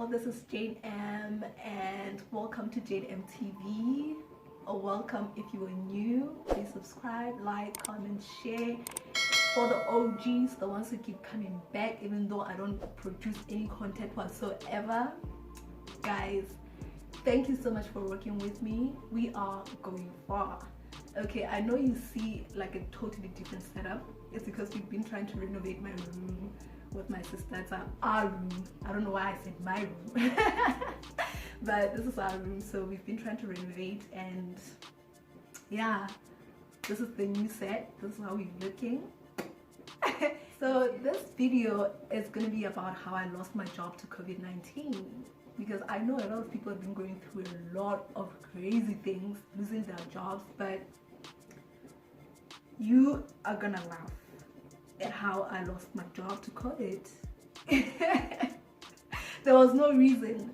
this is Jane.M and welcome to Jane.M TV, or welcome if you are new. Please subscribe, like, comment, share. For the OGs, the ones who keep coming back even though I don't produce any content whatsoever, guys, thank you so much for working with me. We are going far. Okay, I know you see like a totally different setup. It's because we've been trying to renovate my room with my sister. It's our room. I don't know why I said my room. But this is our room, so we've been trying to renovate, and yeah, this is the new set. This is how we're looking. So this video is going to be about how I lost my job to COVID-19, because I know a lot of people have been going through a lot of crazy things, losing their jobs, but you are gonna laugh at how I lost my job to COVID. There was no reason,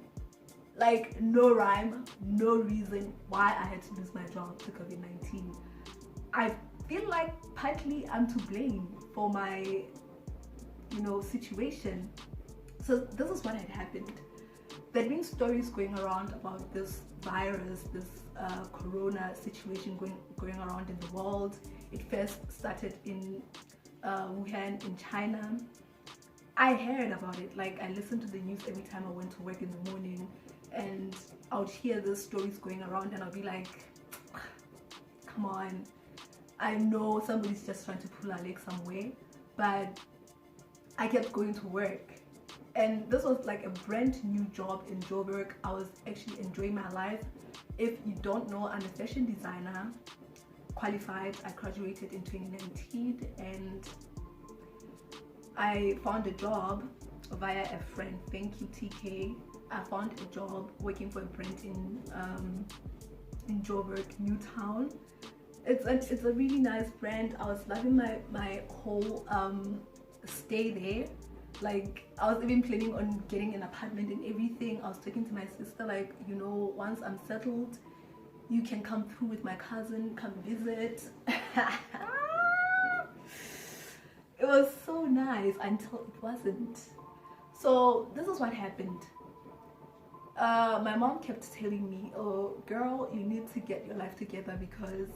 like no rhyme, no reason why I had to lose my job to COVID-19. I feel like partly I'm to blame for my, situation. So this is what had happened. There have been stories going around about this virus, this corona situation going around in the world. It first started in Wuhan in China. I heard about it, like I listened to the news every time I went to work in the morning, and I would hear the stories going around and I'll be like, come on, I know somebody's just trying to pull our leg somewhere, but I kept going to work. And this was like a brand new job in Joburg. I was actually enjoying my life. If you don't know, I'm a fashion designer, qualified. I graduated in 2019 and I found a job via a friend. Thank you, TK. I found a job working for a brand in Joburg, Newtown. It's a really nice brand. I was loving my whole stay there. Like I was even planning on getting an apartment and everything. I was talking to my sister, like, once I'm settled, you can come through with my cousin, come visit. It was so nice until it wasn't. So this is what happened. My mom kept telling me, oh girl, you need to get your life together because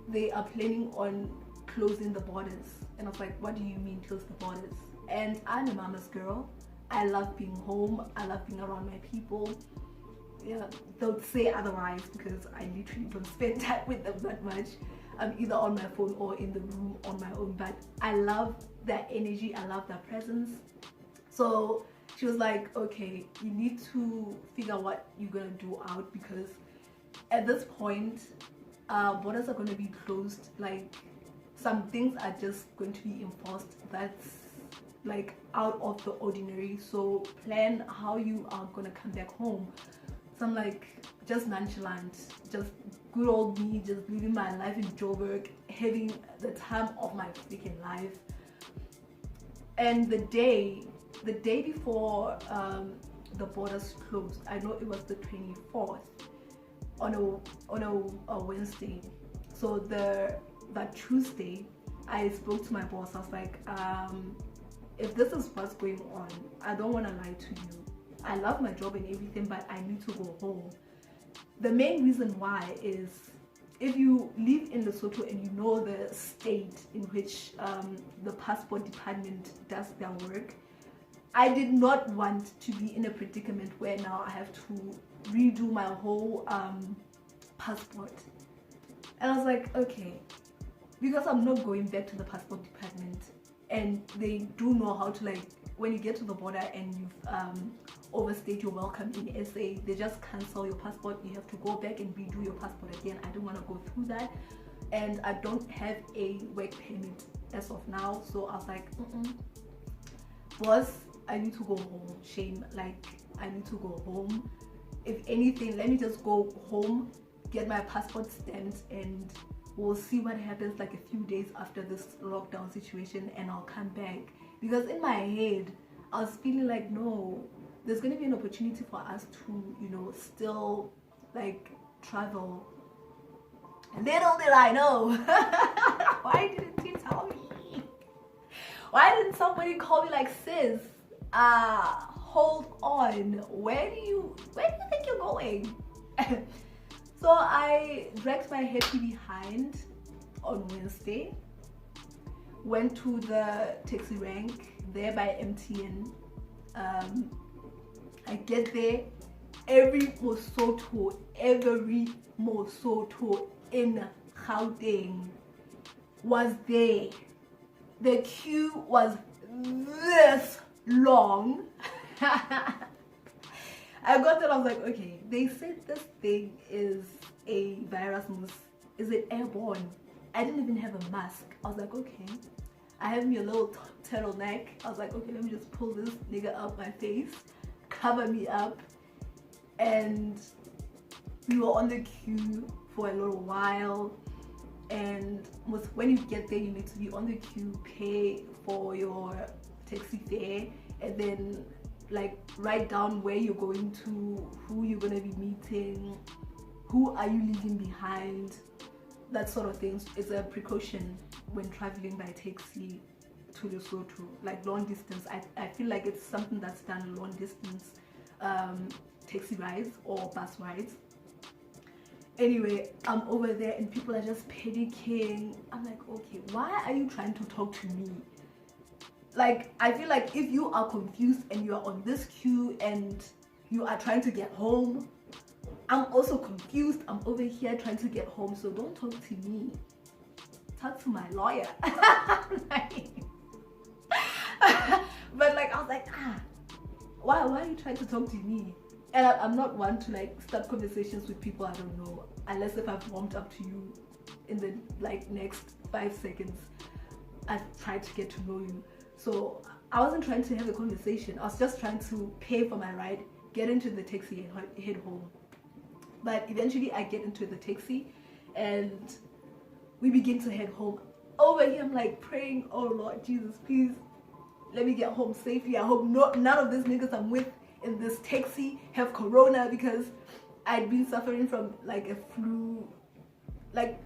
they are planning on closing the borders. And I was like, what do you mean close the borders? And I'm a mama's girl. I love being home. I love being around my people. Yeah, don't say otherwise because I literally don't spend time with them that much. I'm either on my phone or in the room on my own, but I love that energy. I love that presence. So she was like, okay, you need to figure what you're gonna do out, because at this point, borders are gonna be closed. Like some things are just going to be enforced that's like out of the ordinary, so plan how you are gonna come back home. So I'm like, just nonchalant, just good old me, just living my life in Joburg, having the time of my freaking life. And the day before the borders closed, I know it was the 24th on a Wednesday. So that Tuesday, I spoke to my boss. I was like, if this is what's going on, I don't want to lie to you. I love my job and everything, but I need to go home. The main reason why is if you live in Lesotho and you know the state in which the passport department does their work, I did not want to be in a predicament where now I have to redo my whole passport. And I was like, okay, because I'm not going back to the passport department, and they do know how to, like, when you get to the border and you've overstayed your welcome in SA, they just cancel your passport. You have to go back and redo your passport again. I don't want to go through that, and I don't have a work permit as of now. So I was like, boss, I need to go home. Shame, like I need to go home. If anything, let me just go home, get my passport stamped, and we'll see what happens like a few days after this lockdown situation, and I'll come back. Because in my head I was feeling like, no, there's going to be an opportunity for us to still like travel. Little did I know. Why didn't you tell me? Why didn't somebody call me like, sis, hold on, where do you think you're going? So I dragged my head behind on Wednesday, went to the taxi rank there by MTN. I get there, every Lesotho in Gauteng was there. The queue was this long. I got that, I was like, okay, they said this thing is a virus, is it airborne? I didn't even have a mask. I was like, okay. I have me a little turtleneck. I was like, okay, let me just pull this nigga up my face, cover me up. And we were on the queue for a little while. And when you get there, you need to be on the queue, pay for your taxi fare, and then like write down where you're going to, who you're gonna be meeting, who are you leaving behind, that sort of things. It's a precaution when traveling by taxi to Lesotho, like long distance. I feel like it's something that's done long distance taxi rides or bus rides. Anyway, I'm over there and people are just panicking. I'm like, okay, why are you trying to talk to me? Like, I feel like if you are confused and you are on this queue and you are trying to get home, I'm also confused. I'm over here trying to get home, so don't talk to me. Talk to my lawyer. But like, I was like, why are you trying to talk to me? And I'm not one to like start conversations with people I don't know, unless if I've warmed up to you in the like next 5 seconds. I've tried to get to know you. So I wasn't trying to have a conversation. I was just trying to pay for my ride, get into the taxi and head home. But eventually I get into the taxi and we begin to head home. Over here I'm like praying, oh Lord Jesus, please let me get home safely. I hope none of these niggas I'm with in this taxi have corona, because I'd been suffering from like a flu. Like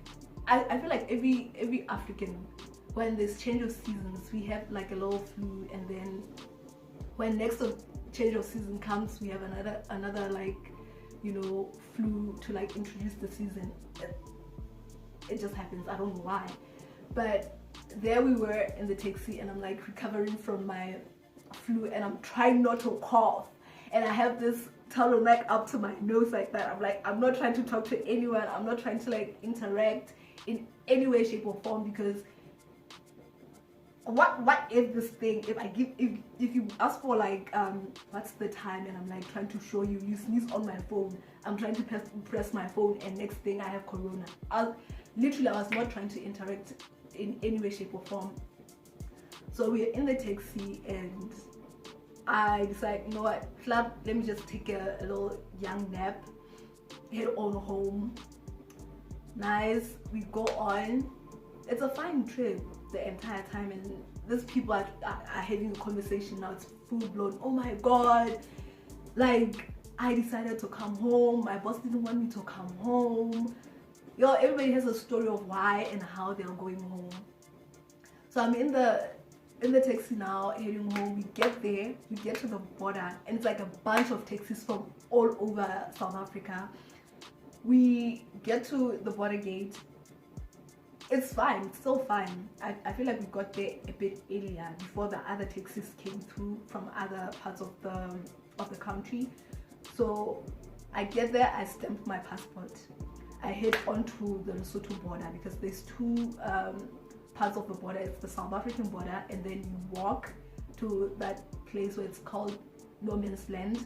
I feel like every African, when there's change of seasons, we have like a little flu, and then when next change of season comes, we have another like, you know, flu to like introduce the season. It just happens. I don't know why. But there we were in the taxi and I'm like recovering from my flu and I'm trying not to cough. And I have this turtleneck up to my nose like that. I'm like, I'm not trying to talk to anyone. I'm not trying to like interact in any way, shape or form, because what if this thing, if you ask for like what's the time, and I'm like trying to show you, you sneeze on my phone, I'm trying to press my phone, and next thing I have corona. I was not trying to interact in any way, shape or form. So we're in the taxi and I decide, you know what, club, let me just take a little young nap, head on home. Nice, we go on. It's a fine trip the entire time, and these people are having a conversation now. It's full blown, oh my god, like I decided to come home, my boss didn't want me to come home. Yo, everybody has a story of why and how they're going home. So I'm in the taxi now, heading home. We get there, we get to the border, and it's like a bunch of taxis from all over South Africa. We get to the border gate. It's fine, it's still fine. I feel like we got there a bit earlier before the other taxis came through from other parts of the country. So I get there, I stamp my passport. I head onto the Lesotho border, because there's two parts of the border. It's the South African border, and then you walk to that place where it's called No Man's Land.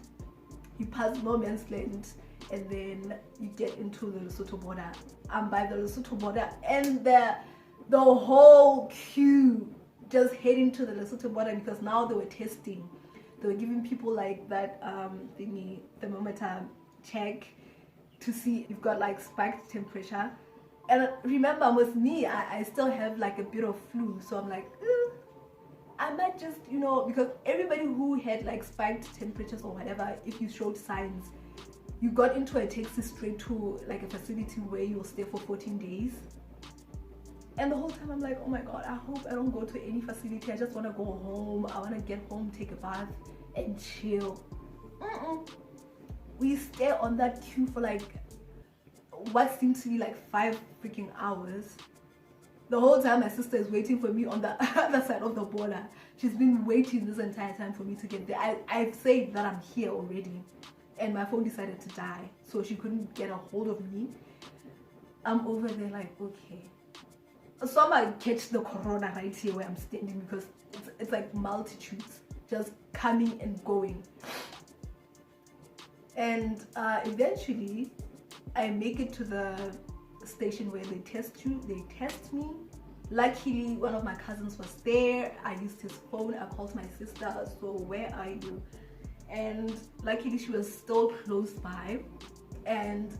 You pass No Man's Land and then you get into the Lesotho border. I'm by the Lesotho border, and the whole queue just heading to the Lesotho border, because now they were testing. They were giving people like that thingy, thermometer check to see if you've got like spiked temperature. And remember, with me, I still have like a bit of flu, so I'm like, I might just, you know, because everybody who had like spiked temperatures or whatever, if you showed signs, you got into a taxi straight to like a facility where you'll stay for 14 days. And the whole time I'm like, oh my god, I hope I don't go to any facility. I just want to go home. I want to get home, take a bath, and chill. We stay on that queue for like what seemed to be like 5 freaking hours. The whole time my sister is waiting for me on the other side of the border. She's been waiting this entire time for me to get there. I've said that I'm here already, and my phone decided to die, so she couldn't get a hold of me. I'm over there like, okay, so I might catch the corona right here where I'm standing, because it's like multitudes just coming and going. And eventually I make it to the station where they test you. They test me. Luckily one of my cousins was there. I used his phone. I called my sister, so where are you? And luckily she was still close by, and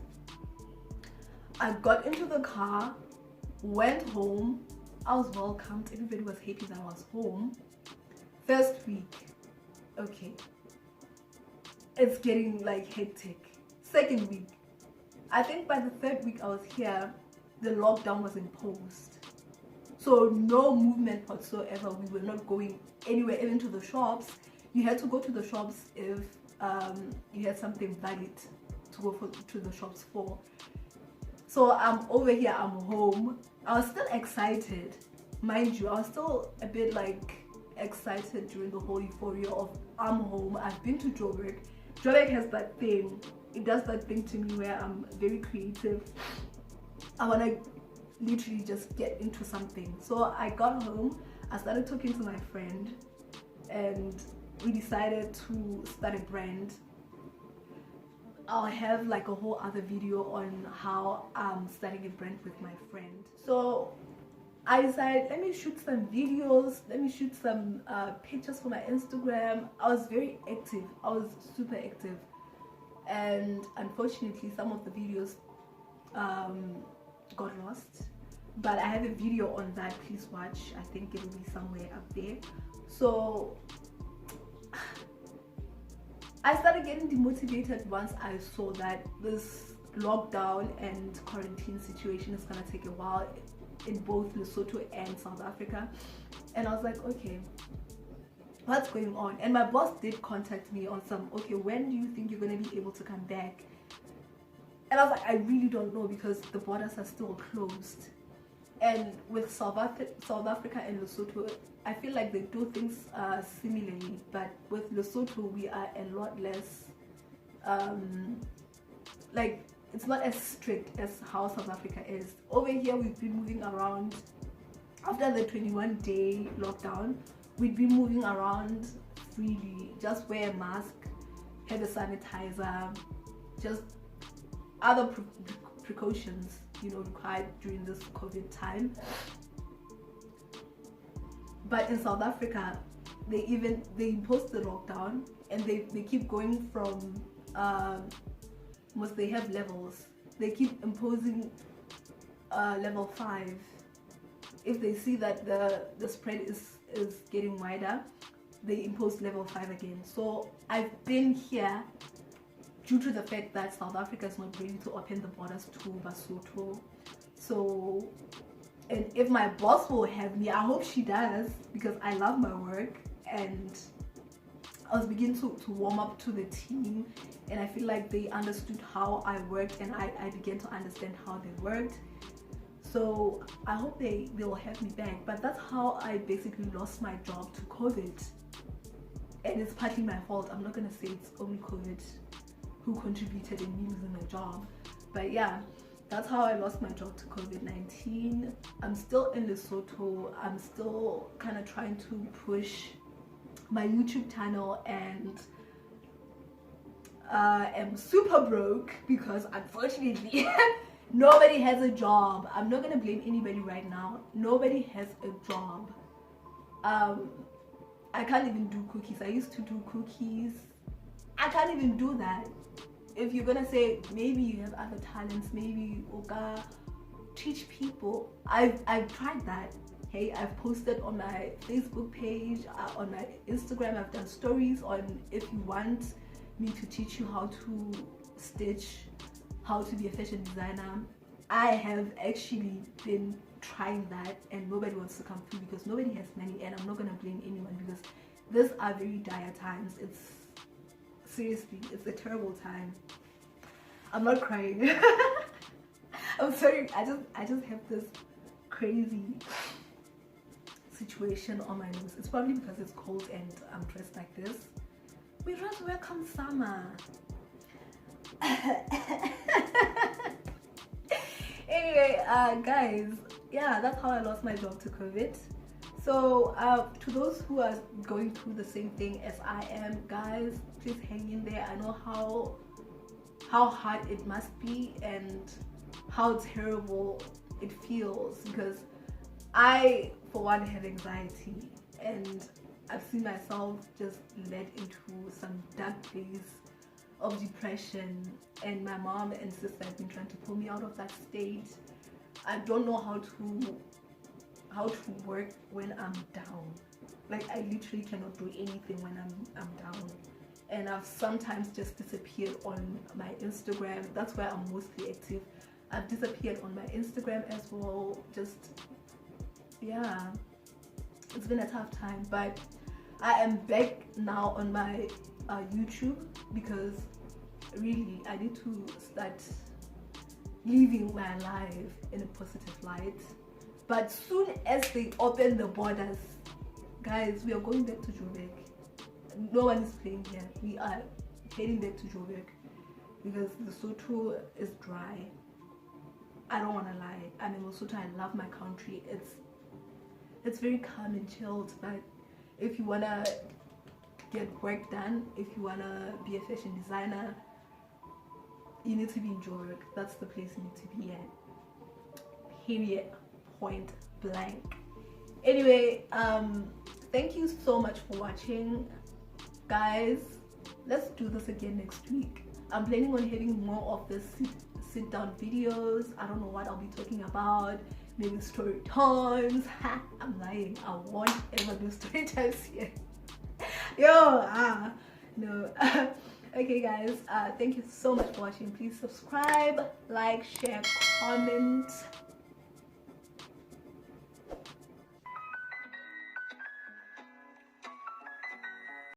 I got into the car, went home. I was welcomed. Everybody was happy that I was home. First week, okay, it's getting like hectic. Second week, I think by the third week I was here, the lockdown was imposed, so no movement whatsoever. We were not going anywhere, even to the shops. You had to go to the shops if you had something valid to go to the shops for. So I'm over here, I'm home. I was still excited, mind you. I was still a bit like excited during the whole euphoria of I'm home. I've been to Joburg. Joburg has that thing. It does that thing to me where I'm very creative. I want to literally just get into something. So I got home, I started talking to my friend, and we decided to start a brand. I'll have like a whole other video on how I'm starting a brand with my friend. So I decided, let me shoot some videos, let me shoot some pictures for my Instagram. I was very active. I was super active. And unfortunately, some of the videos got lost. But I have a video on that. Please watch. I think it will be somewhere up there. So I started getting demotivated once I saw that this lockdown and quarantine situation is gonna take a while in both Lesotho and South Africa. And I was like, okay, what's going on? And my boss did contact me on some, okay, when do you think you're gonna be able to come back? And I was like, I really don't know, because the borders are still closed. And with South Africa and Lesotho, I feel like they do things similarly, but with Lesotho we are a lot less like, it's not as strict as how South Africa is. Over here we've been moving around. After the 21-day lockdown, we'd be moving around freely. Just wear a mask, have a sanitizer, just other precautions, you know, required during this COVID time. But in South Africa, they imposed the lockdown, and they keep going from they have levels. They keep imposing level 5. If they see that the spread is getting wider, they impose level 5 again. So I've been here due to the fact that South Africa is not ready to open the borders to Lesotho. So, and if my boss will have me, I hope she does, because I love my work, and I was beginning to warm up to the team, and I feel like they understood how I worked, and I began to understand how they worked. So I hope they will have me back. But that's how I basically lost my job to COVID, and it's partly my fault. I'm not gonna say it's only COVID who contributed in me losing my job, but yeah, that's how I lost my job to COVID-19. I'm still in Lesotho. I'm still kind of trying to push my YouTube channel, and am super broke because unfortunately nobody has a job. I'm not gonna blame anybody right now. Nobody has a job. I can't even do cookies. I used to do cookies. I can't even do that. If you're gonna say maybe you have other talents, maybe Oga, teach people. I've tried that. Hey, I've posted on my Facebook page, on my Instagram. I've done stories on, if you want me to teach you how to stitch, how to be a fashion designer. I have actually been trying that, and nobody wants to come through because nobody has money, and I'm not gonna blame anyone because these are very dire times. It's seriously, it's a terrible time. I'm not crying. I'm sorry. I just have this crazy situation on my nose. It's probably because it's cold and I'm dressed like this. We just welcome summer. Anyway, guys, yeah, that's how I lost my job to COVID. So to those who are going through the same thing as I am, guys, please hang in there. I know how hard it must be and how terrible it feels, because I, for one, have anxiety, and I've seen myself just led into some dark place of depression, and my mom and sister have been trying to pull me out of that state. I don't know how to work when I'm down. Like, I literally cannot do anything when I'm down. And I've sometimes just disappeared on my Instagram. That's where I'm mostly active. I've disappeared on my Instagram as well. Just, yeah, it's been a tough time, but I am back now on my YouTube, because really I need to start living my life in a positive light. But soon as they open the borders, guys, we are going back to Joburg. No one is playing here. We are heading back to Joburg, because Lesotho is dry. I don't want to lie. I'm in Lesotho. I love my country. It's very calm and chilled. But if you want to get work done, if you want to be a fashion designer, you need to be in Joburg. That's the place you need to be at. Period. Point blank. Anyway, thank you so much for watching, guys. Let's do this again next week. I'm planning on having more of this sit down videos. I don't know what I'll be talking about. Maybe story times. I'm lying. I won't ever do story times here. No. Okay, guys, thank you so much for watching. Please subscribe, like, share, comment.